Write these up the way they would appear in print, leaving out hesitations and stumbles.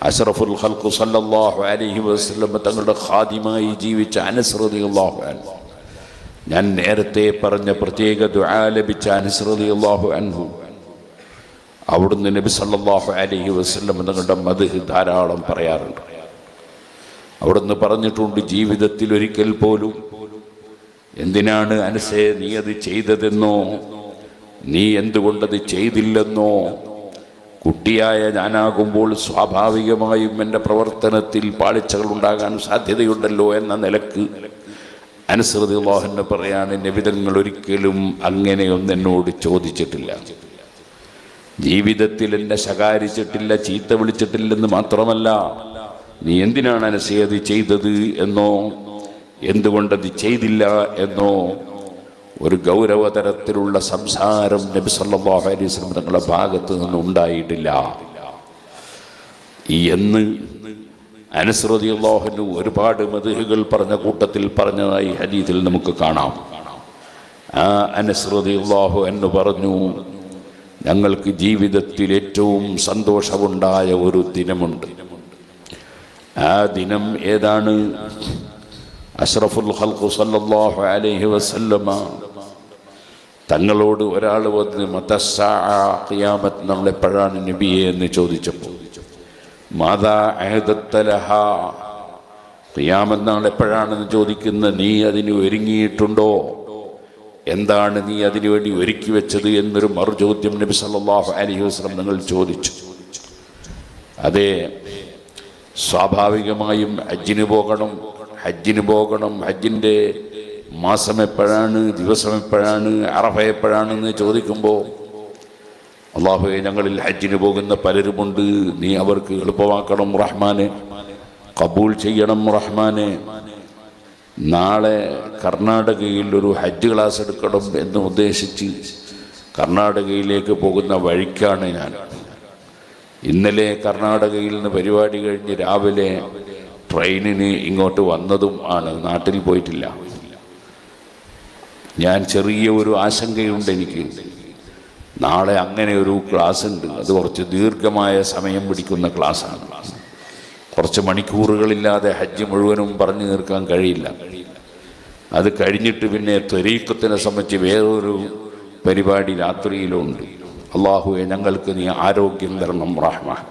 അഷ്റഫുൽ ഖൽഖ് സല്ലല്ലാഹു അലൈഹി വസല്ലം തങ്ങളുടെ ഖാദിമായി ജീവിച്ച അനസ് റളിയല്ലാഹു അൻഹു, ഞാൻ നേരത്തെ പറഞ്ഞ പ്രത്യേക ദുആ ലഭിച്ച അനസ് റളിയല്ലാഹു അൻഹു, അവിടുന്ന് നബി സല്ലല്ലാഹു അലൈഹി വസല്ലം തങ്ങളുടെ മദ്ഹ് ധാരാളം പറയാറുണ്ട്. അവിടുന്ന് പറഞ്ഞിട്ടുണ്ട്, ജീവിതത്തിൽ ഒരിക്കൽ പോലും എന്തിനാണ് അനസേ നീ അത് ചെയ്തതെന്നോ, നീ എന്തുകൊണ്ടത് ചെയ്തില്ലെന്നോ, കുട്ടിയായ ഞാനാകുമ്പോൾ സ്വാഭാവികമായും എൻ്റെ പ്രവർത്തനത്തിൽ പാളിച്ചകൾ ഉണ്ടാകാൻ സാധ്യതയുണ്ടല്ലോ എന്ന നിലക്ക് അനസ് റളിയല്ലാഹു അൻഹു പറയാണ്, നബിതങ്ങൾ ഒരിക്കലും അങ്ങനെയൊന്നും എന്നോട് ചോദിച്ചിട്ടില്ല. ജീവിതത്തിൽ എന്നെ ശകാരിച്ചിട്ടില്ല, ചീത്ത വിളിച്ചിട്ടില്ലെന്ന് മാത്രമല്ല, നീ എന്തിനാണ് അനസേ അത് ചെയ്തത് എന്നോ, എന്തുകൊണ്ടത് ചെയ്തില്ല എന്നോ ഒരു ഗൗരവതരത്തിലുള്ള സംസാരം നബി സല്ലല്ലാഹു അലൈഹി വസല്ലം തങ്ങളുടെ ഭാഗത്ത് നിന്ന് ഉണ്ടായിട്ടില്ല എന്ന് അനസ് റളിയല്ലാഹു അൻഹു ഒരുപാട് മദ്ഹുകൾ പറഞ്ഞ കൂട്ടത്തിൽ പറഞ്ഞതായി ഹദീസിൽ നമുക്ക് കാണാം. ആ അനസ് റളിയല്ലാഹു അൻഹു പറഞ്ഞു, ഞങ്ങൾക്ക് ജീവിതത്തിൽ ഏറ്റവും സന്തോഷമുണ്ടായ ഒരു ദിനമുണ്ട്. ആ ദിനം ഏതാണ്? അഷ്റഫുൽ ഖൽഖ് സല്ലല്ലാഹു അലൈഹി വസല്ലമ തങ്ങളോട് ഒരാൾ വന്ന് മതസ്സാഅ, ഖിയാമത്ത് നാളെപ്പോഴാണ് നബിയെ എന്ന് ചോദിച്ചപ്പോൾ, മാദാ അഹദത്ത ലഹാ, ഖിയാമത്ത് നാളെപ്പോഴാണെന്ന് ചോദിക്കുന്ന നീ അതിന് ഒരുങ്ങിയിട്ടുണ്ടോ, എന്താണ് നീ അതിനുവേണ്ടി ഒരുക്കി വെച്ചത് എന്നൊരു മറുചോദ്യം നബി സല്ലല്ലാഹു അലൈഹി വസല്ലം തങ്ങൾ ചോദിച്ചു. അതെ, സ്വാഭാവികമായും ഹജ്ജിന് പോകണം, ഹജ്ജിൻ്റെ മാസം എപ്പോഴാണ്, ദിവസം എപ്പോഴാണ്, അറഫ എപ്പോഴാണെന്ന് ചോദിക്കുമ്പോൾ, അല്ലാഹുവേ ഞങ്ങളിൽ ഹജ്ജിന് പോകുന്ന പലരുമുണ്ട്, നീ അവർക്ക് എളുപ്പമാക്കണം റഹ്മാനെ, കബൂൽ ചെയ്യണം റഹ്മാനെ. നാളെ കർണാടകയിൽ ഒരു ഹജ്ജ് ക്ലാസ് എടുക്കണം എന്ന് ഉദ്ദേശിച്ച് കർണാടകയിലേക്ക് പോകുന്ന വഴിക്കാണ് ഞാൻ. ഇന്നലെ കർണാടകയിൽ നിന്ന് പരിപാടി കഴിഞ്ഞ് രാവിലെ ട്രെയിനിന് ഇങ്ങോട്ട് വന്നതും ആണ്, നാട്ടിൽ പോയിട്ടില്ല. ഞാൻ ചെറിയ ഒരു ആശങ്കയുണ്ട് എനിക്ക്. നാളെ അങ്ങനെ ഒരു ക്ലാസ് ഉണ്ട്, അത് കുറച്ച് ദീർഘമായ സമയം പിടിക്കുന്ന ക്ലാസ്സാണ്. കുറച്ച് മണിക്കൂറുകളില്ലാതെ ഹജ്ജ് മുഴുവനും പറഞ്ഞു തീർക്കാൻ കഴിയില്ല. അത് കഴിഞ്ഞിട്ട് പിന്നെ ത്വരീഖത്തിനെ സംബന്ധിച്ച് വേറൊരു പരിപാടി രാത്രിയിലുണ്ട്. അല്ലാഹുവേ ഞങ്ങൾക്ക് നീ ആരോഗ്യം തരണം റഹ്മാൻ,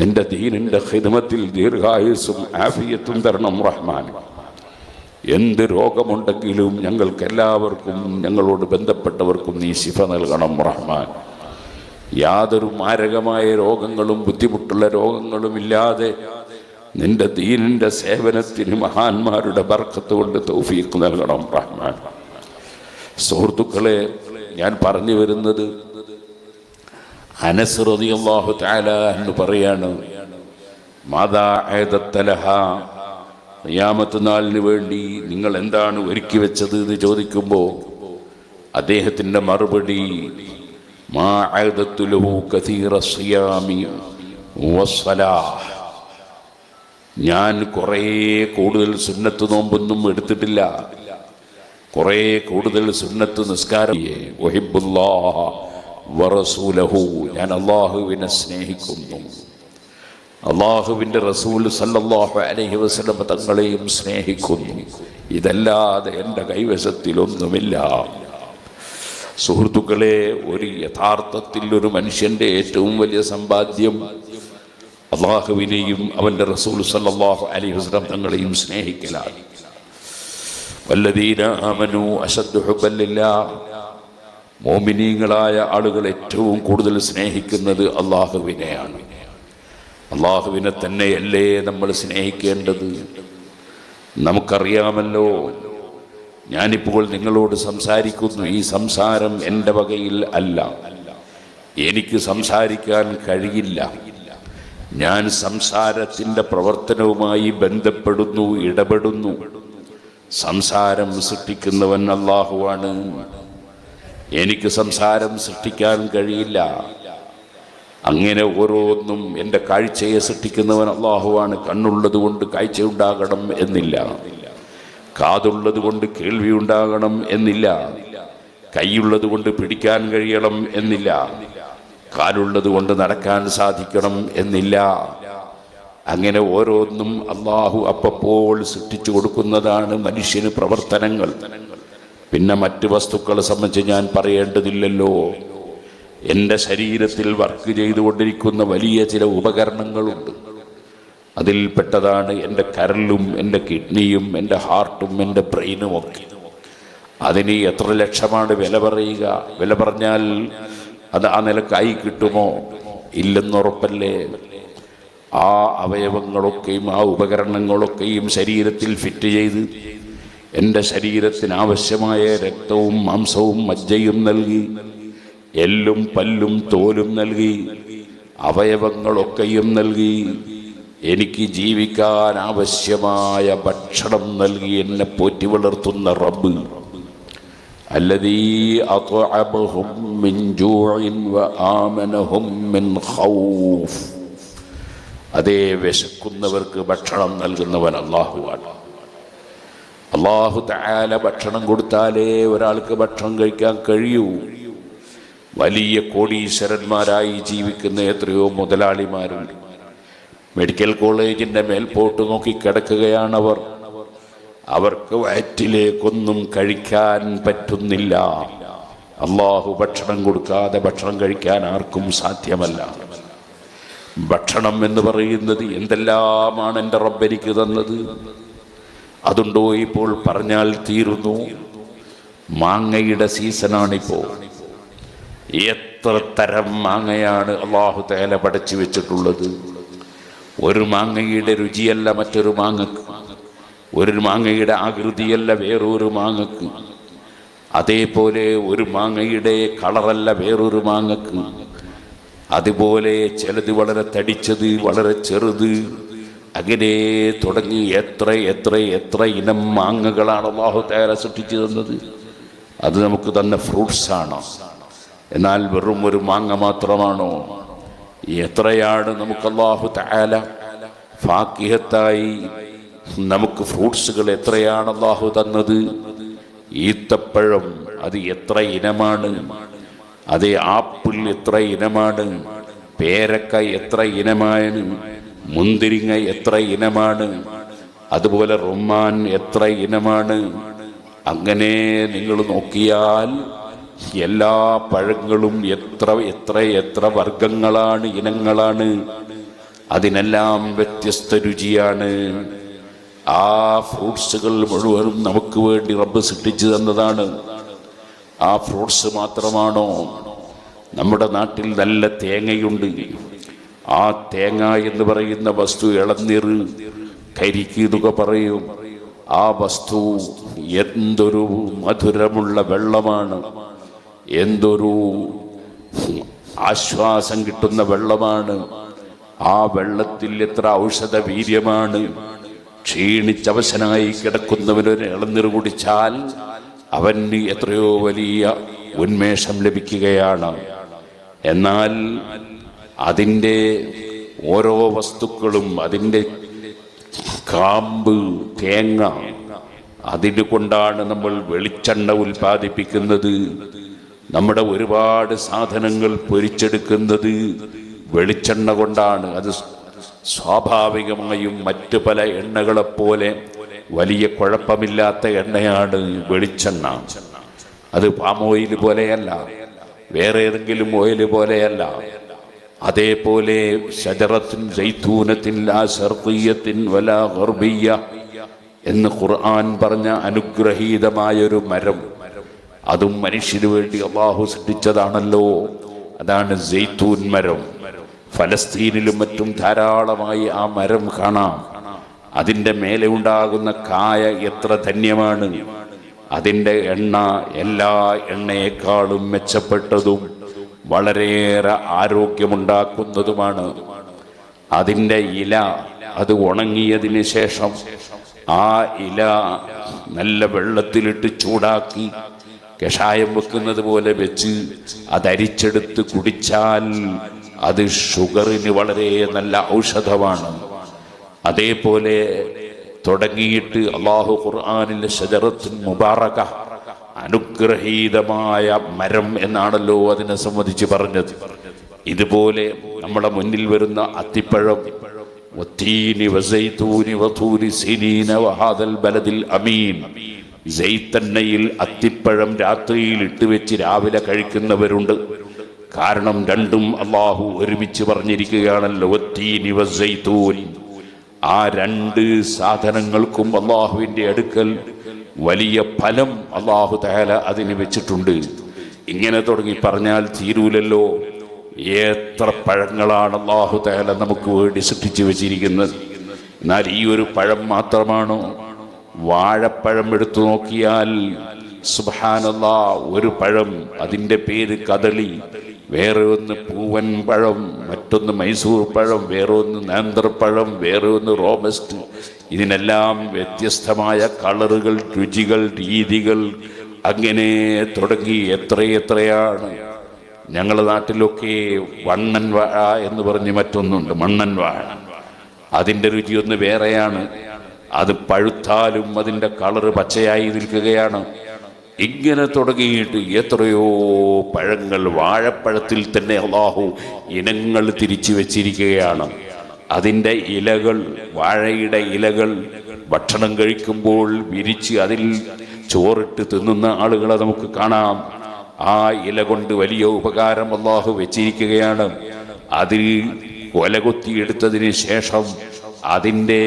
നിന്റെ ദീനിന്റെ ഖിദ്മത്തിൽ ദീർഘായുസ്സും ആഫിയത്തും തരണം റഹ്മാൻ. എന്ത് രോഗമുണ്ടെങ്കിലും ഞങ്ങൾക്കെല്ലാവർക്കും ഞങ്ങളോട് ബന്ധപ്പെട്ടവർക്കും നീ ശിഫ നൽകണം റഹ്മാൻ. യാതൊരു മാരകമായ രോഗങ്ങളും ബുദ്ധിമുട്ടുള്ള രോഗങ്ങളും ഇല്ലാതെ നിന്റെ ദീനിന്റെ സേവനത്തിന് മഹാന്മാരുടെ ബർക്കത്ത് കൊണ്ട് തൗഫീഖ് നൽകണം റഹ്മാൻ. സുഹൃത്തുക്കളെ, ഞാൻ പറഞ്ഞു വരുന്നത്, അനസ് റളിയല്ലാഹു തആല എന്ന് പറയാണ്, മാദാ അഅദത്ത ലഹാ, ഖിയാമത്ത് നാളിന് വേണ്ടി നിങ്ങൾ എന്താണ് ഒരുക്കി വെച്ചത് എന്ന് ചോദിക്കുമ്പോൾ അദ്ദേഹത്തിൻ്റെ മറുപടി, മാ അഅദത്തു ലഹു കസീറ സിയാമി വസ്സലാഹ്, ഞാൻ കുറേ കൂടുതൽ സുന്നത്ത് നോമ്പൊന്നും എടുത്തിട്ടില്ല, കുറേ കൂടുതൽ സുന്നത്ത് നിസ്കാരം, വഹിബ്ബുല്ലാഹ വറസൂലഹു, ഞാൻ അല്ലാഹുവിനെ സ്നേഹിക്കുന്നു, അല്ലാഹുവിൻ്റെ റസൂൽ സല്ലല്ലാഹു അലൈഹി വസല്ലം തങ്ങളെയും സ്നേഹിക്കുന്നു, ഇതല്ലാതെ എൻ്റെ കൈവശത്തിലൊന്നുമില്ല. സുഹൃത്തുക്കളെ, ഒരു യഥാർത്ഥത്തിൽ ഒരു മനുഷ്യൻ്റെ ഏറ്റവും വലിയ സമ്പാദ്യം അല്ലാഹുവിനെയും അവൻ്റെ റസൂൽ സല്ലല്ലാഹു അലൈഹി വസല്ലം തങ്ങളെയും സ്നേഹിക്കലാണ്. വല്ലദീന ആമനൂ അശദ്ദു ഹുബ്ബൻ ലില്ലാഹ്, മോമിനീങ്ങളായ ആളുകൾ ഏറ്റവും കൂടുതൽ സ്നേഹിക്കുന്നത് അല്ലാഹുവിനെയാണ്. അല്ലാഹുവിനെ തന്നെയല്ലേ നമ്മൾ സ്നേഹിക്കേണ്ടത്? നമുക്കറിയാമല്ലോ, ഞാനിപ്പോൾ നിങ്ങളോട് സംസാരിക്കുന്നു, ഈ സംസാരം എൻ്റെ വകയിൽ അല്ല, എനിക്ക് സംസാരിക്കാൻ കഴിയില്ല. ഞാൻ സംസാരത്തിൻ്റെ പ്രവർത്തനവുമായി ബന്ധപ്പെടുന്നു, ഇടപെടുന്നു. സംസാരം സൃഷ്ടിക്കുന്നവൻ അല്ലാഹുവാണ്. എനിക്ക് സംസാരം സൃഷ്ടിക്കാൻ കഴിയില്ല. അങ്ങനെ ഓരോന്നും എൻ്റെ കാഴ്ചയെ സൃഷ്ടിക്കുന്നവൻ അല്ലാഹുവാണ്. കണ്ണുള്ളത് കൊണ്ട് കാഴ്ച ഉണ്ടാകണം എന്നില്ല, കാതുള്ളത് കൊണ്ട് കേൾവി ഉണ്ടാകണം എന്നില്ല, കൈയുള്ളത് കൊണ്ട് പിടിക്കാൻ കഴിയണം എന്നില്ല. കാലുള്ളത് കൊണ്ട് നടക്കാൻ സാധിക്കണം എന്നില്ല. അങ്ങനെ ഓരോന്നും അള്ളാഹു അപ്പപ്പോൾ സൃഷ്ടിച്ചു കൊടുക്കുന്നതാണ് മനുഷ്യന് പ്രവർത്തനങ്ങൾ. പിന്നെ മറ്റ് വസ്തുക്കളെ സംബന്ധിച്ച് ഞാൻ പറയേണ്ടതില്ലല്ലോ. എൻ്റെ ശരീരത്തിൽ വർക്ക് ചെയ്തുകൊണ്ടിരിക്കുന്ന വലിയ ചില ഉപകരണങ്ങളുണ്ട്. അതിൽപ്പെട്ടതാണ് എൻ്റെ കരളും എൻ്റെ കിഡ്നിയും എൻ്റെ ഹാർട്ടും എൻ്റെ ബ്രെയിനും ഒക്കെ. അതിന് എത്ര ലക്ഷമാണ് വില പറയുക? വില പറഞ്ഞാൽ അത് ആ നിലക്കായി കിട്ടുമോ? ഇല്ലെന്നുറപ്പല്ലേ. ആ അവയവങ്ങളൊക്കെയും ആ ഉപകരണങ്ങളൊക്കെയും ശരീരത്തിൽ ഫിറ്റ് ചെയ്ത് എൻ്റെ ശരീരത്തിന് ആവശ്യമായ രക്തവും മാംസവും മജ്ജയും നൽകി, എല്ലും പല്ലും തോലും നൽകി, അവയവങ്ങളൊക്കെയും നൽകി, എനിക്ക് ജീവിക്കാൻ ആവശ്യമായ ഭക്ഷണം നൽകി എന്നെ പോറ്റി വളർത്തുന്ന റബ്ബ്, അല്ലദീ അത്അമഹും മിൻ ജൂഇൻ വആമനഹും മിൻ ഖൗഫ്. അതേ വിശക്കുന്നവർക്ക് ഭക്ഷണം നൽകുന്നവൻ അല്ലാഹുവാണ്. അല്ലാഹു തആല ഭക്ഷണം കൊടുത്താലേ ഒരാൾക്ക് ഭക്ഷണം കഴിക്കാൻ കഴിയൂ. വലിയ കോടീശ്വരന്മാരായി ജീവിക്കുന്ന എത്രയോ മുതലാളിമാരുണ്ട്. മെഡിക്കൽ കോളേജിൻ്റെ മേൽപോട്ട് നോക്കി കിടക്കുകയാണവർ. അവർക്ക് വയറ്റിലേക്കൊന്നും കഴിക്കാൻ പറ്റുന്നില്ല. അല്ലാഹു ഭക്ഷണം കൊടുക്കാതെ ഭക്ഷണം കഴിക്കാൻ ആർക്കും സാധ്യമല്ല. ഭക്ഷണം എന്ന് പറയുന്നത് എന്തെല്ലാമാണ് എൻ്റെ റബ്ബ് എനിക്ക് തന്നത്. അതുണ്ടോ ഇപ്പോൾ പറഞ്ഞാൽ തീരുന്നു. മാങ്ങയുടെ സീസണാണിപ്പോൾ. എത്ര തരം മാങ്ങയാണ് അല്ലാഹു തആല പടച്ചു വെച്ചിട്ടുള്ളത്. ഒരു മാങ്ങയുടെ രുചിയല്ല മറ്റൊരു മാങ്ങക്ക്, ഒരു മാങ്ങയുടെ ആകൃതിയല്ല വേറൊരു മാങ്ങക്ക്, അതേപോലെ ഒരു മാങ്ങയുടെ കളറല്ല വേറൊരു മാങ്ങക്ക്. അതുപോലെ ചിലത് വളരെ തടിച്ചത്, വളരെ ചെറുത്, അങ്ങനെ തുടങ്ങി എത്ര എത്ര എത്ര ഇനം മാങ്ങകളാണ് അല്ലാഹു തആല സൃഷ്ടിച്ചു തന്നത്. അത് നമുക്ക് തന്ന ഫ്രൂട്ട്സാണ്. എന്നാൽ വെറും ഒരു മാങ്ങ മാത്രമാണോ? എത്രയാണ് നമുക്ക് അല്ലാഹു തആല ഫാക്കിഹത്തായി നമുക്ക് ഫ്രൂട്ട്സുകൾ എത്രയാണ് അല്ലാഹു തന്നത്. ഈത്തപ്പഴം അത് എത്ര ഇനമാണ്. അതേ ആപ്പിൾ എത്ര ഇനമാണ്. പേരക്ക എത്ര ഇനമാണ്. മുന്തിരിങ്ങ എത്ര ഇനമാണ്. അതുപോലെ റുമ്മാൻ എത്ര ഇനമാണ്. അങ്ങനെ നിങ്ങൾ നോക്കിയാൽ എല്ലാ പഴങ്ങളും എത്ര എത്ര എത്ര വർഗങ്ങളാണ്, ഇനങ്ങളാണ്. അതിനെല്ലാം വ്യത്യസ്ത രുചിയാണ്. ആ ഫ്രൂട്ട്സുകൾ മുഴുവനും നമുക്ക് വേണ്ടി റബ്ബ് സൃഷ്ടിച്ചു തന്നതാണ്. ആ ഫ്രൂട്ട്സ് മാത്രമാണോ? നമ്മുടെ നാട്ടിൽ നല്ല തേങ്ങയുണ്ട്. ആ തേങ്ങ എന്ന് പറയുന്ന വസ്തു, ഇളനീർ, കരിക്ക് എന്നൊക്കെ പറയും. ആ വസ്തു എന്തൊരു മധുരമുള്ള വെള്ളമാണ്, എന്തൊരു ആശ്വാസം കിട്ടുന്ന വെള്ളമാണ്. ആ വെള്ളത്തിൽ എത്ര ഔഷധ വീര്യമാണ്. ക്ഷീണിച്ചവശനായി കിടക്കുന്നവനൊരു ഇളനീർ കുടിച്ചാൽ അവന് എത്രയോ വലിയ ഉന്മേഷം ലഭിക്കുകയാണ്. എന്നാൽ അതിൻ്റെ ഓരോ വസ്തുക്കളും, അതിൻ്റെ കാമ്പ്, തേങ്ങ, അതിന് കൊണ്ടാണ് നമ്മൾ വെളിച്ചെണ്ണ ഉൽപ്പാദിപ്പിക്കുന്നത്. നമ്മുടെ ഒരുപാട് സാധനങ്ങൾ പൊരിച്ചെടുക്കുന്നത് വെളിച്ചെണ്ണ കൊണ്ടാണ്. അത് സ്വാഭാവികമായും മറ്റു പല എണ്ണകളെപ്പോലെ വലിയ കുഴപ്പമില്ലാത്ത എണ്ണയാണ് വെളിച്ചെണ്ണ. അത് പാം ഓയിൽ പോലെയല്ല, വേറെ ഏതെങ്കിലും ഓയിൽ പോലെയല്ല. അതേപോലെ ശജറത്തിൻ സൈത്തൂനത്തിൻ ലാ ശർഖിയ്യത്തിൻ വലാ ഗർബിയ്യ എന്ന് ഖുർആൻ പറഞ്ഞ അനുഗ്രഹീതമായൊരു മരം, അതും മനുഷ്യന് വേണ്ടി അല്ലാഹു സൃഷ്ടിച്ചതാണല്ലോ. അതാണ് സൈത്തൂൻ മരം. ഫലസ്തീനിലും മറ്റും ധാരാളമായി ആ മരം കാണാം. അതിൻ്റെ മേലെ ഉണ്ടാകുന്ന കായ എത്ര ധന്യമാണ്. അതിൻ്റെ എണ്ണ എല്ലാ എണ്ണയേക്കാളും മെച്ചപ്പെട്ടതും വളരെയേറെ ആരോഗ്യമുണ്ടാക്കുന്നതുമാണ്. അതിൻ്റെ ഇല, അത് ഉണങ്ങിയതിന് ശേഷം ആ ഇല നല്ല വെള്ളത്തിലിട്ട് ചൂടാക്കി കഷായം വെക്കുന്നത് പോലെ വെച്ച് അതരിച്ചെടുത്ത് കുടിച്ചാൽ അത് ഷുഗറിന് വളരെ നല്ല ഔഷധമാണ്. അതേപോലെ തുടങ്ങിയിട്ട് അല്ലാഹു ഖുർആനിലെ ശജറത്തുൻ മുബാറക, അനുഗ്രഹീതമായ മരം എന്നാണല്ലോ അതിനെ സംബന്ധിച്ച് പറഞ്ഞത്. ഇതുപോലെ നമ്മുടെ മുന്നിൽ വരുന്ന അത്തിപ്പഴം, വത്തീനി വസൈതൂനി വതൂരി സിനീന വഹാദൽ ബലദിൽ അമീൻ, സൈത്തണ്ണയിൽ അത്തിപ്പഴം രാത്രിയിൽ ഇട്ടുവെച്ച് രാവിലെ കഴിക്കുന്നവരുണ്ട്. കാരണം രണ്ടും അള്ളാഹു ഒരുമിച്ച് പറഞ്ഞിരിക്കുകയാണല്ലോ, വത്തീനി വസൈതൂൻ. ആ രണ്ട് സാധനങ്ങൾക്കും അള്ളാഹുവിൻ്റെ അടുക്കൽ വലിയ ഫലം അള്ളാഹു തആല അതിന് വെച്ചിട്ടുണ്ട്. ഇങ്ങനെ തുടങ്ങി പറഞ്ഞാൽ തീരൂലല്ലോ. എത്ര പഴങ്ങളാണ് അല്ലാഹു തആല നമുക്ക് വേണ്ടി സൃഷ്ടിച്ചു വെച്ചിരിക്കുന്നത്. എന്നാൽ ഈ ഒരു പഴം മാത്രമാണോ? വാഴപ്പഴം എടുത്തു നോക്കിയാൽ സുബ്ഹാനല്ലാഹ്, ഒരു പഴം, അതിൻ്റെ പേര് കദളി, വേറെ ഒന്ന് പൂവൻ പഴം, മറ്റൊന്ന് മൈസൂർ പഴം, വേറെ ഒന്ന് നേന്ത്രപ്പഴം, വേറെ ഒന്ന് റോബസ്റ്റ്. ഇതിനെല്ലാം വ്യത്യസ്തമായ കളറുകൾ, രുചികൾ, രീതികൾ, അങ്ങനെ തുടങ്ങി എത്രയാണ്. ഞങ്ങളുടെ നാട്ടിലൊക്കെ വണ്ണൻ വാഴ എന്ന് പറഞ്ഞ് മറ്റൊന്നുണ്ട്, മണ്ണൻ വാഴ. അതിൻ്റെ രുചിയൊന്ന് വേറെയാണ്. അത് പഴുത്താലും അതിൻ്റെ കളറ് പച്ചയായി നിൽക്കുകയാണ്. ഇങ്ങനെ തുടങ്ങിയിട്ട് എത്രയോ പഴങ്ങൾ, വാഴപ്പഴത്തിൽ തന്നെ അല്ലാഹു ഇനങ്ങൾ തിരിച്ചു വെച്ചിരിക്കുകയാണ്. അതിൻ്റെ ഇലകൾ, വാഴയുടെ ഇലകൾ ഭക്ഷണം കഴിക്കുമ്പോൾ വിരിച്ച് അതിൽ ചോറിട്ട് തിന്നുന്ന ആളുകളെ നമുക്ക് കാണാം. ആ ഇല കൊണ്ട് വലിയ ഉപകാരം അല്ലാഹു വെച്ചിരിക്കുകയാണ്. അതിൽ കൊലകൊത്തിയെടുത്തതിന് ശേഷം അതിൻ്റെ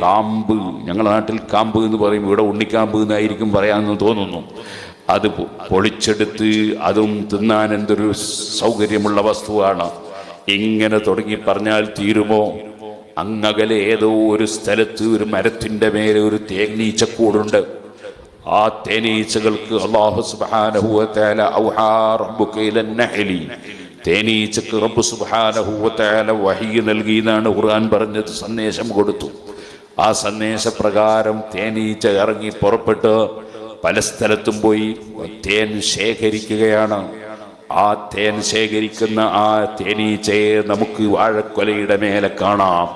കാമ്പ്, ഞങ്ങളുടെ നാട്ടിൽ കാമ്പ് എന്ന് പറയും, ഇവിടെ ഉണ്ണിക്കാമ്പ് എന്നായിരിക്കും പറയാമെന്ന് തോന്നുന്നു. അത് പൊളിച്ചെടുത്ത് അതും തിന്നാൻ എന്തൊരു സൗകര്യമുള്ള വസ്തുവാണ്. ഇങ്ങനെ തുടങ്ങി പറഞ്ഞാൽ തീരുമോ? അങ്ങകലെ ഏതോ ഒരു സ്ഥലത്ത് ഒരു മരത്തിൻ്റെ മേലെ ഒരു തേനീച്ചക്കൂടുണ്ട്. ആ തേനീച്ചകൾക്ക് അല്ലാഹു സുബ്ഹാനഹു വ തആല ഔഹാ റബ്ബുക ഇലൻ നഹ്ലി, തേനീച്ചക്ക് റബ്ബ് സുബ്ഹാനഹു വ തആല വഹി നൽകി എന്നാണ് ഖുർആൻ പറഞ്ഞത്, സന്ദേശം കൊടുത്തു. ആ സന്ദേശപ്രകാരം തേനീച്ച ഇറങ്ങി പുറപ്പെട്ട് പല സ്ഥലത്തും പോയി തേൻ ശേഖരിക്കുകയാണ്. ആ തേൻ ശേഖരിക്കുന്ന ആ തേനീച്ചയെ നമുക്ക് വാഴക്കൊലയുടെ മേലെ കാണാം.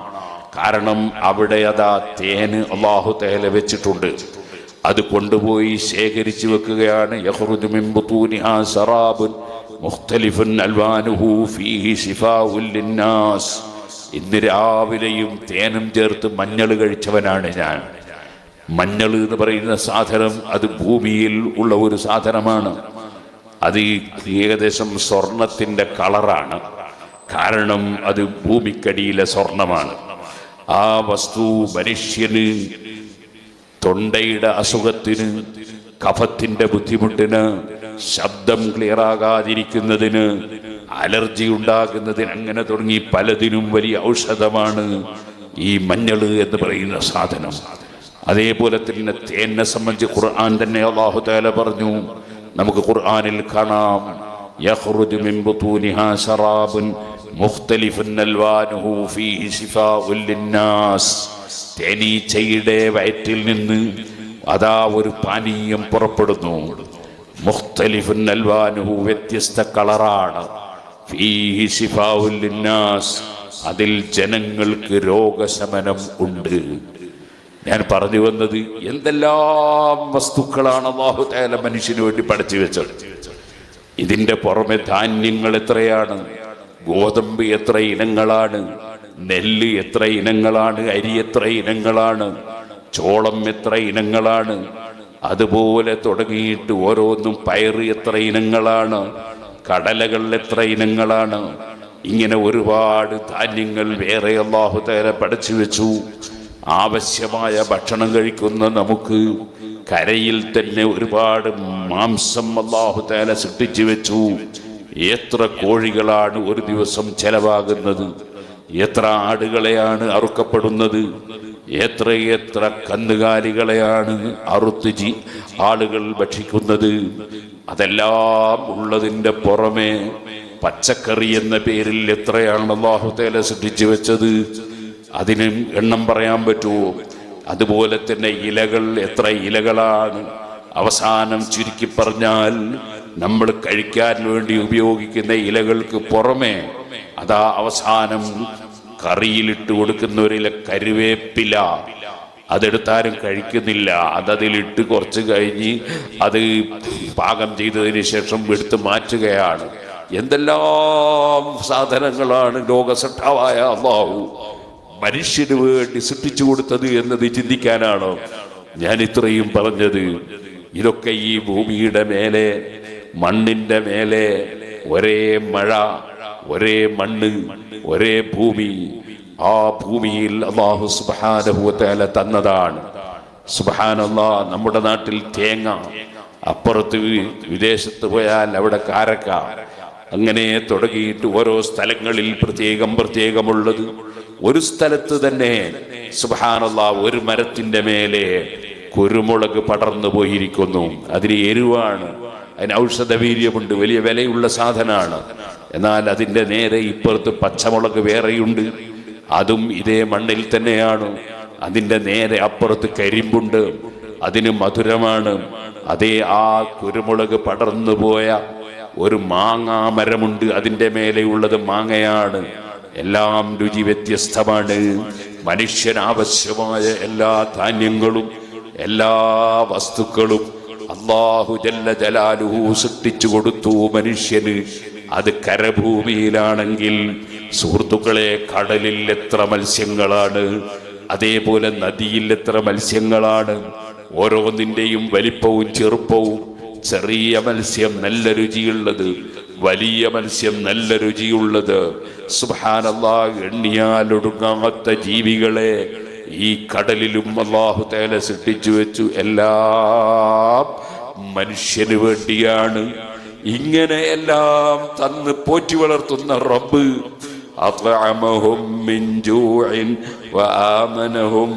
കാരണം അവിടെ അതാ തേന് അല്ലാഹു തആല വെച്ചിട്ടുണ്ട്. അത് കൊണ്ടുപോയി ശേഖരിച്ചു വെക്കുകയാണ്. യഖ്റുജു മിൻ ബുതൂനിഹാ സറാബുൻ മുഖ്തലിഫുൻ അൽവാനുഹു ഫീഹി ശിഫാഉൻ ലിന്നാസ്. ഇന്ന് രാവിലെയും തേനും ചേർത്ത് മഞ്ഞൾ കഴിച്ചവനാണ് ഞാൻ. മഞ്ഞൾ എന്ന് പറയുന്ന സാധനം അത് ഭൂമിയിൽ ഉള്ള ഒരു സാധനമാണ്. അത് ഏകദേശം സ്വർണത്തിൻ്റെ കളറാണ്. കാരണം അത് ഭൂമിക്കടിയിലെ സ്വർണമാണ്. ആ വസ്തു മനുഷ്യന് തൊണ്ടയുടെ അസുഖത്തിന്, കഫത്തിൻ്റെ ബുദ്ധിമുട്ടിന്, ശബ്ദം ക്ലിയറാകാതിരിക്കുന്നതിന്, അലർജി ഉണ്ടാകുന്നതിന്, അങ്ങനെ തുടങ്ങി പലതിനും വലിയ ഔഷധമാണ് ഈ മഞ്ഞൾ എന്ന് പറയുന്ന സാധനം. അതേപോലെ തന്നെ തേനെ സംബന്ധിച്ച് ഖുർആൻ തന്നെ അല്ലാഹു തആല പറഞ്ഞു. നമുക്ക് ഖുർആനിൽ കാണാം, യഖ്റുജു മിൻ ബുതൂനിഹാ ശറാബുൻ മുഖ്തലിഫുൻ അൽവാനുഹു ഫീഹി ശിഫാഉൻ ലിന്നാസ്. തേനീച്ചയുടെ വയറ്റിൽ നിന്ന് അതാ ഒരു പാനീയം പുറപ്പെടുന്നു. മുഖ്തലിഫുൻ അൽവാനുഹു, വ്യത്യസ്ത കളറാണ്. ഫീഹി ശിഫാഉൻ ലിന്നാസ്, അതിൽ ജനങ്ങൾക്ക് രോഗശമനം ഉണ്ട്. ഞാൻ പറഞ്ഞു വന്നത്, എന്തെല്ലാം വസ്തുക്കളാണ് അല്ലാഹു തആല മനുഷ്യന് വേണ്ടി പഠിച്ചു വെച്ചത്. ഇതിൻ്റെ പുറമെ ധാന്യങ്ങൾ എത്രയാണ്, ഗോതമ്പ് എത്ര ഇനങ്ങളാണ്, നെല്ല് എത്ര ഇനങ്ങളാണ്, അരി എത്ര ഇനങ്ങളാണ്, ചോളം എത്ര ഇനങ്ങളാണ്, അതുപോലെ തുടങ്ങിയിട്ട് ഓരോന്നും പയറ് എത്ര ഇനങ്ങളാണ്, കടലകൾ എത്ര ഇനങ്ങളാണ്. ഇങ്ങനെ ഒരുപാട് ധാന്യങ്ങൾ വേറെ അല്ലാഹു തആല പഠിച്ചു വെച്ചു. ആവശ്യമായ ഭക്ഷണം കഴിക്കുന്ന നമുക്ക് കരയിൽ തന്നെ ഒരുപാട് മാംസം അല്ലാഹു തആല സൃഷ്ടിച്ചു വെച്ചു. എത്ര കോഴികളാണ് ഒരു ദിവസം ചെലവാകുന്നത്, എത്ര ആടുകളെയാണ് അറുക്കപ്പെടുന്നത്, എത്ര കന്നുകാലികളെയാണ് അറുത്ത് ആളുകൾ ഭക്ഷിക്കുന്നത്. അതെല്ലാം ഉള്ളതിൻ്റെ പുറമെ പച്ചക്കറി എന്ന പേരിൽ എത്രയാണ് അല്ലാഹു തആല സൃഷ്ടിച്ചു വെച്ചത്, അതിന് എണ്ണം പറയാൻ പറ്റുമോ? അതുപോലെ തന്നെ ഇലകൾ എത്ര ഇലകളാണ്. അവസാനം ചുരുക്കി പറഞ്ഞാൽ നമ്മൾ കഴിക്കാൻ വേണ്ടി ഉപയോഗിക്കുന്ന ഇലകൾക്ക് പുറമെ അതാ അവസാനം കറിയിലിട്ട് കൊടുക്കുന്ന ഒരു ഇല കരുവേപ്പില, അതെടുത്താരും കഴിക്കുന്നില്ല. അതതിലിട്ട് കുറച്ച് കഴിഞ്ഞ് അത് പാകം ചെയ്തതിന് ശേഷം എടുത്ത് മാറ്റുകയാണ്. എന്തെല്ലാം സാധനങ്ങളാണ് ലോകസൃഷ്ടാവായ അല്ലാഹു മനുഷ്യന് വേണ്ടി സൃഷ്ടിച്ചു കൊടുത്തത് എന്നത് ചിന്തിക്കാനാണ് ഞാൻ ഇത്രയും പറഞ്ഞത്. ഇതൊക്കെ ഈ ഭൂമിയുടെ മേലെ, മണ്ണിന്റെ മേലെ ഒരേ മഴ, ഒരേ മണ്ണ്, ഒരേ ഭൂമി. ആ ഭൂമിയിൽ അല്ലാഹു സുബ്ഹാനഹു വ തആല തന്നതാണ്. സുബ്ഹാനല്ലാഹ്, നമ്മുടെ നാട്ടിൽ തേങ്ങ, അപ്പുറത്ത് വിദേശത്ത് പോയാൽ അവിടെ കാരക്ക, അങ്ങനെ തുടങ്ങിയിട്ട് ഓരോ സ്ഥലങ്ങളിൽ പ്രത്യേകമുള്ളത്. ഒരു സ്ഥലത്ത് തന്നെ സുബ്ഹാനല്ലാഹ് ഒരു മരത്തിന്റെ മേലെ കുരുമുളക് പടർന്നു പോയിരിക്കുന്നു. അതിന് എരിവാണ്, അതിന് ഔഷധവീര്യമുണ്ട്, വലിയ വിലയുള്ള സാധനമാണ്. എന്നാൽ അതിൻ്റെ നേരെ ഇപ്പുറത്ത് പച്ചമുളക് വേറെയുണ്ട്, അതും ഇതേ മണ്ണിൽ തന്നെയാണ്. അതിൻ്റെ നേരെ അപ്പുറത്ത് കരിമ്പുണ്ട്, അതിന് മധുരമാണ്. അതേ ആ കുരുമുളക് പടർന്നു പോയ ഒരു മാങ്ങാ മരമുണ്ട്, അതിൻ്റെ മേലെയുള്ളത് മാങ്ങയാണ്. എല്ലാം രുചി വ്യത്യസ്തമാണ്. മനുഷ്യനാവശ്യമായ എല്ലാ ധാന്യങ്ങളും എല്ലാ വസ്തുക്കളും അല്ലാഹു ജല്ല ജലാലുഹു സൃഷ്ടിച്ചു കൊടുത്തു മനുഷ്യന്. അത് കരഭൂമിയിലാണെങ്കിൽ സുഹൃത്തുക്കളെ, കടലിൽ എത്ര മത്സ്യങ്ങളാണ്, അതേപോലെ നദിയിൽ എത്ര മത്സ്യങ്ങളാണ്. ഓരോന്നിൻ്റെയും വലിപ്പവും ചെറുപ്പവും. ചെറിയ മത്സ്യം നല്ല രുചിയുള്ളത്, വലിയ മത്സ്യം നല്ല രുചിയുള്ളത്. സുബ്ഹാനല്ലാഹ്, എണ്ണിയാലൊടുങ്ങാത്ത ജീവികളെ ഈ കടലിലും അല്ലാഹു തആല സൃഷ്ടിച്ചു വെച്ചു. എല്ലാം മനുഷ്യന് വേണ്ടിയാണ്. ഇങ്ങനെ എല്ലാം തന്ന് പോറ്റി വളർത്തുന്ന റബ്ബ് അത്അമഹും മിൻ ജൂഇൻ വആമനഹും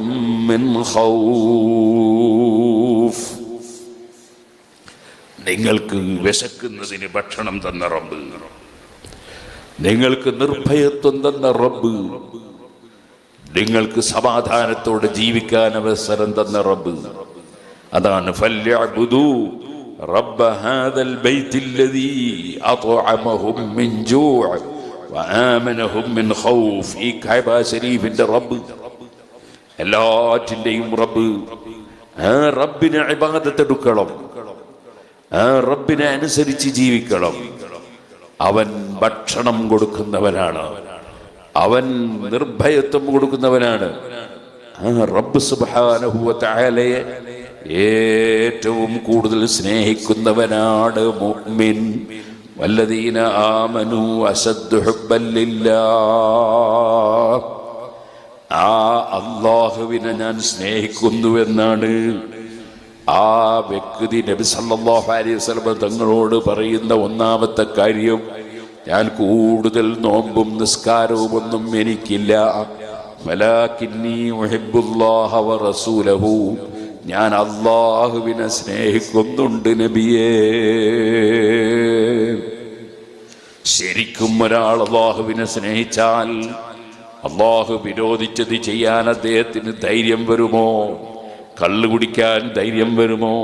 മിൻ ഖൗഫ്. നിങ്ങൾക്ക് വിശക്കുന്നതിന് ഭക്ഷണം തന്ന റബ്ബ്, നിങ്ങൾക്ക് നിർഭയത്വം തന്ന റബ്ബ്, നിങ്ങൾക്ക് സമാധാനത്തോടെ ജീവിക്കാൻ അവസരം തന്ന റബ്ബ്. അതാണ് ഫല്യഅ്ബുദൂ റബ്ബ ഹാദൽ ബൈത്തില്ലദീ അത്അമഹും മിൻ ജൂഅ് വആമനഹും മിൻ ഖൗഫ്. ഈ കഅബ ശരീഫിന്റെ റബ്ബ്, എല്ലാറ്റിന്റെയും റബ്ബ്. ആ റബ്ബിനെ ഇബാദത്ത് എടുക്കണം, ആ റബ്ബിനെ അനുസരിച്ച് ജീവിക്കണം. അവൻ ഭക്ഷണം കൊടുക്കുന്നവനാണ്, അവൻ നിർഭയത്വം കൊടുക്കുന്നവനാണ്. ആ റബ്ബ് സുബ്ഹാനഹു വ തആലയെ ഏറ്റവും കൂടുതൽ സ്നേഹിക്കുന്നവനാണ് മുഅ്മിൻ. വല്ലദീന ആമനൂ അശദ്ദു ഹുബ്ബൻ ലില്ലാഹ്. ആ അല്ലാഹുവിനെ ഞാൻ സ്നേഹിക്കുന്നുവെന്നാണ് ആ വ്യക്തി നബി സല്ലല്ലാഹു അലൈഹി വസല്ലം തങ്ങളോട് പറയുന്ന ഒന്നാമത്തെ കാര്യം. ഞാൻ കൂടുതൽ നോമ്പും നിസ്കാരവും ഒന്നും എനിക്കില്ല, വലാകിന്നി ഉഹിബ്ബുല്ലാഹ വ റസൂലഹു. ഞാൻ അല്ലാഹുവിനെ സ്നേഹിക്കുന്നുണ്ട് നബിയേ. ശരിക്കും ഒരാൾ അല്ലാഹുവിനെ സ്നേഹിച്ചാൽ അല്ലാഹു വിരോധിച്ചത് ചെയ്യാൻ അദ്ദേഹത്തിന് ധൈര്യം വരുമോ? കള്ളു കുടിക്കാൻ ധൈര്യം വരുമോ?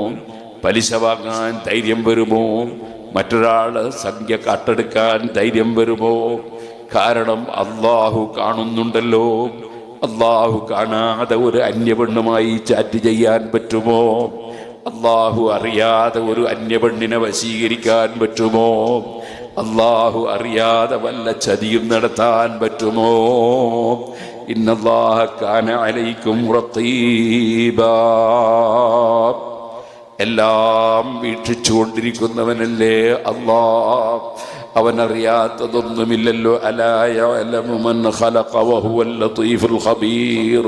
പലിശ വാങ്ങാൻ ധൈര്യം വരുമോ? മറ്റൊരാള് സംഖ്യ കട്ടെടുക്കാൻ ധൈര്യം വരുമോ? കാരണം അല്ലാഹു കാണുന്നുണ്ടല്ലോ. അല്ലാഹു കാണാതെ ഒരു അന്യപെണ്ണുമായി ചാറ്റ് ചെയ്യാൻ പറ്റുമോ? അല്ലാഹു അറിയാതെ ഒരു അന്യപെണ്ണിനെ വശീകരിക്കാൻ പറ്റുമോ? അല്ലാഹു അറിയാതെ വല്ല ചതിയും നടത്താൻ പറ്റുമോ? ഇന്നല്ലാഹ കാന അലൈക്കും റഖീബാ. എല്ലാം വീക്ഷിച്ചുകൊണ്ടിരിക്കുന്നവനല്ലേ അല്ലാഹ്. അവനറിയാത്തതൊന്നുമില്ലല്ലോ. അലാ യഅലമു മൻ ഖലഖ വഹുവൽ ലതീഫുൽ ഖബീർ.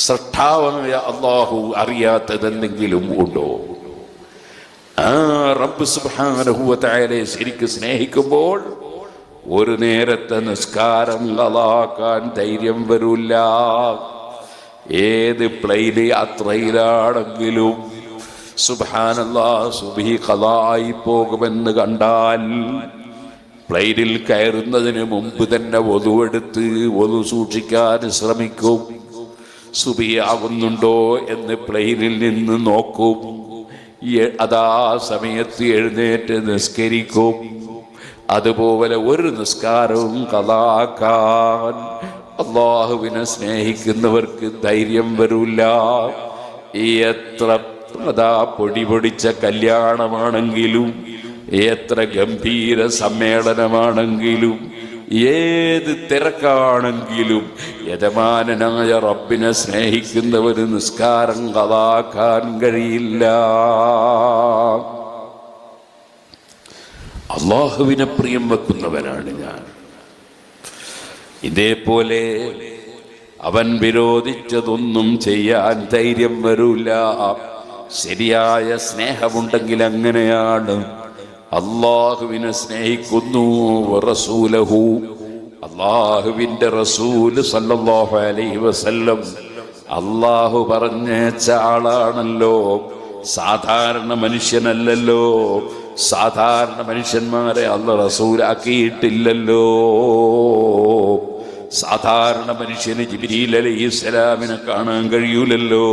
സൃഷ്ടാവായ അല്ലാഹു അറിയാത്തതെന്തെങ്കിലും ഉണ്ടോ? ആ റബ്ബ് സുബ്ഹാനഹു വ തആലയെ ശരിക്ക് സ്നേഹിക്കുമ്പോൾ ഒരു നേരത്തെ നിസ്കാരം ഖളാക്കാൻ ധൈര്യം വരില്ല. ഏത് പ്ലെയിൻ യാത്രയിലാണെങ്കിലും സുബ്ഹാനല്ലാഹ്, സുബ്ഹി ഖളായി പോകുമെന്ന് കണ്ടാൽ പ്ലെയിനിൽ കയറുന്നതിന് മുമ്പ് തന്നെ വദുവെടുത്ത് വദു സൂക്ഷിക്കാൻ ശ്രമിക്കും. സുബ്ഹി ആകുന്നുണ്ടോ എന്ന് പ്ലെയിനിൽ നിന്ന് നോക്കും. അതാ സമയത്ത് എഴുന്നേറ്റ് നിസ്കരിക്കും. അതുപോലെ ഒരു നിസ്കാരവും ഖളാക്കാൻ അല്ലാഹുവിനെ സ്നേഹിക്കുന്നവർക്ക് ധൈര്യം വരില്ല. എത്ര അതാ പൊടി പൊടിച്ച കല്യാണമാണെങ്കിലും എത്ര ഗംഭീര സമ്മേളനമാണെങ്കിലും ഏത് തിരക്കാണെങ്കിലും യജമാനനായ റബ്ബിനെ സ്നേഹിക്കുന്നവന് നിസ്കാരം ഖളാക്കാൻ കഴിയില്ല. അള്ളാഹുവിനെ പ്രിയം വെക്കുന്നവനാണ് ഞാൻ. ഇതേപോലെ അവൻ വിരോധിച്ചതൊന്നും ചെയ്യാൻ ധൈര്യം വരൂല. ശരിയായ സ്നേഹമുണ്ടെങ്കിൽ അങ്ങനെയാണ്. അള്ളാഹുവിനെ സ്നേഹിക്കുന്നു, റസൂലഹു, അള്ളാഹുവിന്റെ റസൂല് സല്ലല്ലാഹു അലൈഹി വസല്ലം അള്ളാഹു പറഞ്ഞേച്ച ആളാണല്ലോ, സാധാരണ മനുഷ്യനല്ലല്ലോ. സാധാരണ മനുഷ്യന്മാരെ അല്ലാഹു റസൂലാക്കിയിട്ടില്ലല്ലോ. സാധാരണ മനുഷ്യന് ജിബ്രീൽ അലൈഹിസ്സലാമിനെ കാണാൻ കഴിയൂലല്ലോ.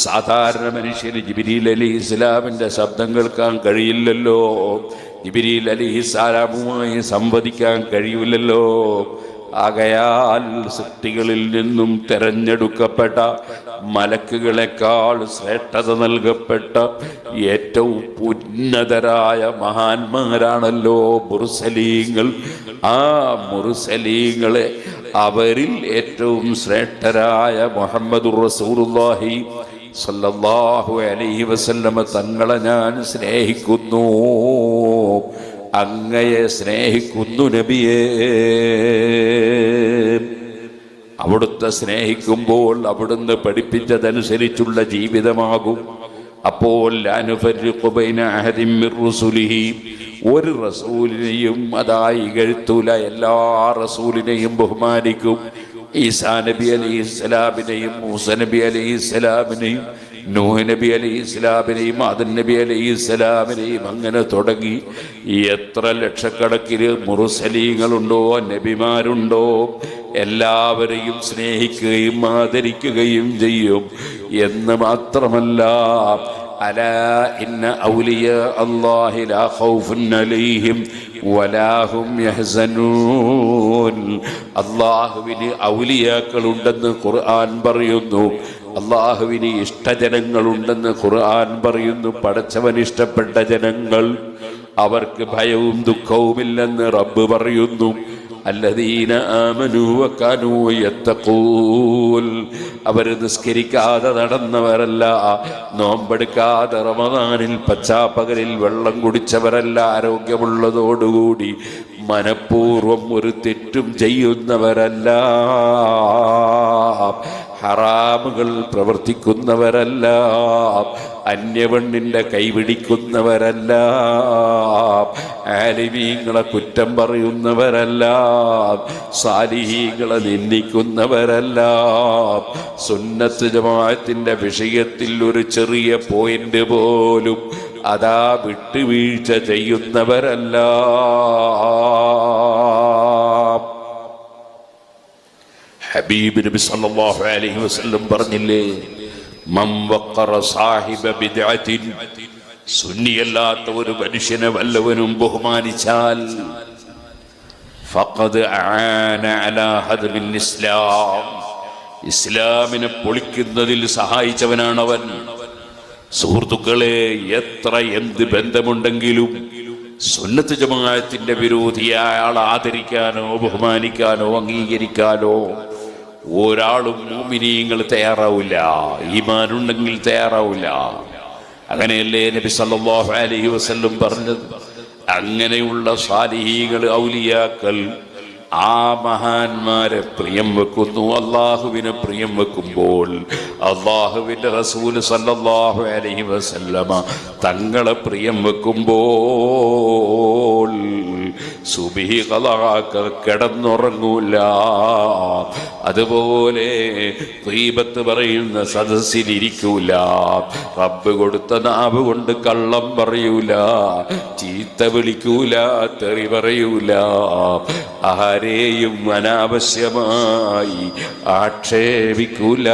സാധാരണ മനുഷ്യന് ജിബ്രീൽ അലൈഹിസ്സലാമിന്റെ ശബ്ദം കേൾക്കാൻ കഴിയില്ലല്ലോ. ജിബ്രീൽ അലൈഹിസ്സലാമുമായി സംവദിക്കാൻ കഴിയൂലല്ലോ. ആകയാൽ സൃഷ്ടികളിൽ നിന്നും തെരഞ്ഞെടുക്കപ്പെട്ട മലക്കുകളെക്കാൾ ശ്രേഷ്ഠത നൽകപ്പെട്ട ഏറ്റവും ഉന്നതരായ മഹാന്മാരാണല്ലോ മുർസലീങ്ങൾ. ആ മുർസലീങ്ങളെ അവരിൽ ഏറ്റവും ശ്രേഷ്ഠരായ മുഹമ്മദുർ റസൂലുള്ളാഹി സല്ലല്ലാഹു അലൈഹി വസല്ലമ തങ്ങളെ ഞാൻ സ്നേഹിക്കുന്നു, അങ്ങയെ സ്നേഹിക്കുന്നു നബിയേ. അവിടുത്തെ സ്നേഹിക്കുമ്പോൾ അവിടുന്ന് പഠിപ്പിച്ചതനുസരിച്ചുള്ള ജീവിതമാകും. അപ്പോൾ ലാ നുഫർരിഖു ബൈന അഹദിൻ മിർ റുസുലിഹി, ഒരു റസൂലിനെയും അതായി ഇകഴ്ത്തൂല, എല്ലാ റസൂലിനെയും ബഹുമാനിക്കും. ഈസാ നബി അലൈഹിസ്സലാമിനെയും മൂസ നബി അലൈഹിസ്സലാമിനെയും നൂഹ് നബി അലൈഹിസ്സലാമിനെയും ആദം നബി അലൈഹിസ്സലാമിനെയും അങ്ങനെ തുടങ്ങി എത്ര ലക്ഷക്കണക്കിന് മുർസലീങ്ങളുണ്ടോ, നബിമാരുണ്ടോ, എല്ലാവരെയും സ്നേഹിക്കുകയും ആദരിക്കുകയും ചെയ്യും. എന്ന് മാത്രമല്ല, അലാ ഇന്ന ഔലിയാ അല്ലാഹി ലാ ഖൗഫുൻ അലൈഹിം വലാ ഹും യഹ്സനൂൻ. അല്ലാഹുവിന് ഔലിയാക്കളുണ്ടെന്ന് ഖുർആൻ പറയുന്നു. അല്ലാഹുവിന് ഇഷ്ടജനങ്ങളുണ്ടെന്ന് ഖുർആൻ പറയുന്നു. പടച്ചവൻ ഇഷ്ടപ്പെട്ട ജനങ്ങൾ, അവർക്ക് ഭയവും ദുഃഖവുമില്ലെന്ന് റബ്ബ് പറയുന്നു. അല്ലദീന ആമനൂ വകാനൂ യത്തഖൂൻ, അവർ നിസ്കരിക്കാതെ നടന്നവരല്ല, നോമ്പെടുക്കാതെ റമദാനിൽ പച്ചാപ്പകലിൽ വെള്ളം കുടിച്ചവരല്ല, ആരോഗ്യമുള്ളതോടുകൂടി മനഃപൂർവ്വം ഒരു തെറ്റും ചെയ്യുന്നവരല്ല, ഹറാമുകൾ പ്രവർത്തിക്കുന്നവരല്ല, അന്യപെണ്ണിന്റെ കൈപിടിക്കുന്നവരല്ല, ആലിമീങ്ങളെ കുറ്റം പറയുന്നവരല്ല, സാലിഹീങ്ങളെ നിന്ദിക്കുന്നവരല്ല, സുന്നത്ത് ജമാഅത്തിന്റെ വിഷയത്തിൽ ഒരു ചെറിയ പോയിന്റ് പോലും അതാ വിട്ടുവീഴ്ച ചെയ്യുന്നവരല്ല. ഹബീബ് നബി സല്ലല്ലാഹു അലൈഹി വസല്ലം പറഞ്ഞില്ലേ, മൻ വഖറ സാഹിബ ബിദ്അത്തിൻ, സുന്നിയല്ലാത്ത ഒരു മനുഷ്യനെ വല്ലവനും ബഹുമാനിച്ചാൽ ഫഖദ് ആന അലാ ഹദ്മിൽ ഇസ്ലാം, ഇസ്ലാമിനെ പൊളിക്കുന്നതിൽ സഹായിച്ചവനാണവൻ. സുഹൃത്തുക്കളെ, എത്ര എന്ത് ബന്ധമുണ്ടെങ്കിലും സുന്നത്ത് ജമാഅത്തിന്റെ വിരോധിയെ അയാൾ ആദരിക്കാനോ ബഹുമാനിക്കാനോ അംഗീകരിക്കാനോ ഒരാളും മുഅ്മിനീങ്ങൾ തയ്യാറാവില്ല, ഈമാനുണ്ടെങ്കിൽ തയ്യാറാവില്ല. അങ്ങനെയല്ലേ നബി സല്ലല്ലാഹു അലൈഹി വസല്ലം പറഞ്ഞത്? അങ്ങനെയുള്ള സാലിഹീകൾ, ഔലിയാക്കൾ, ആ മഹാന്മാരെ പ്രിയം വെക്കുന്നു. അള്ളാഹുവിനെ പ്രിയം വെക്കുമ്പോൾ അള്ളാഹുവിന്റെ റസൂല് സല്ലല്ലാഹു അലൈഹി വസല്ലമ തങ്ങളെ പ്രിയം വെക്കുമ്പോൾ സുബ്ഹി ഖളാക്ക കിടന്നുറങ്ങൂല. അതുപോലെ ഗീബത്ത് പറയുന്ന സദസ്സിലിരിക്കൂല. റബ്ബ് കൊടുത്ത നാവ് കൊണ്ട് കള്ളം പറയൂല, ചീത്ത വിളിക്കൂല, തെറി പറയൂല, ആരെയും അനാവശ്യമായി ആക്ഷേപിക്കൂല.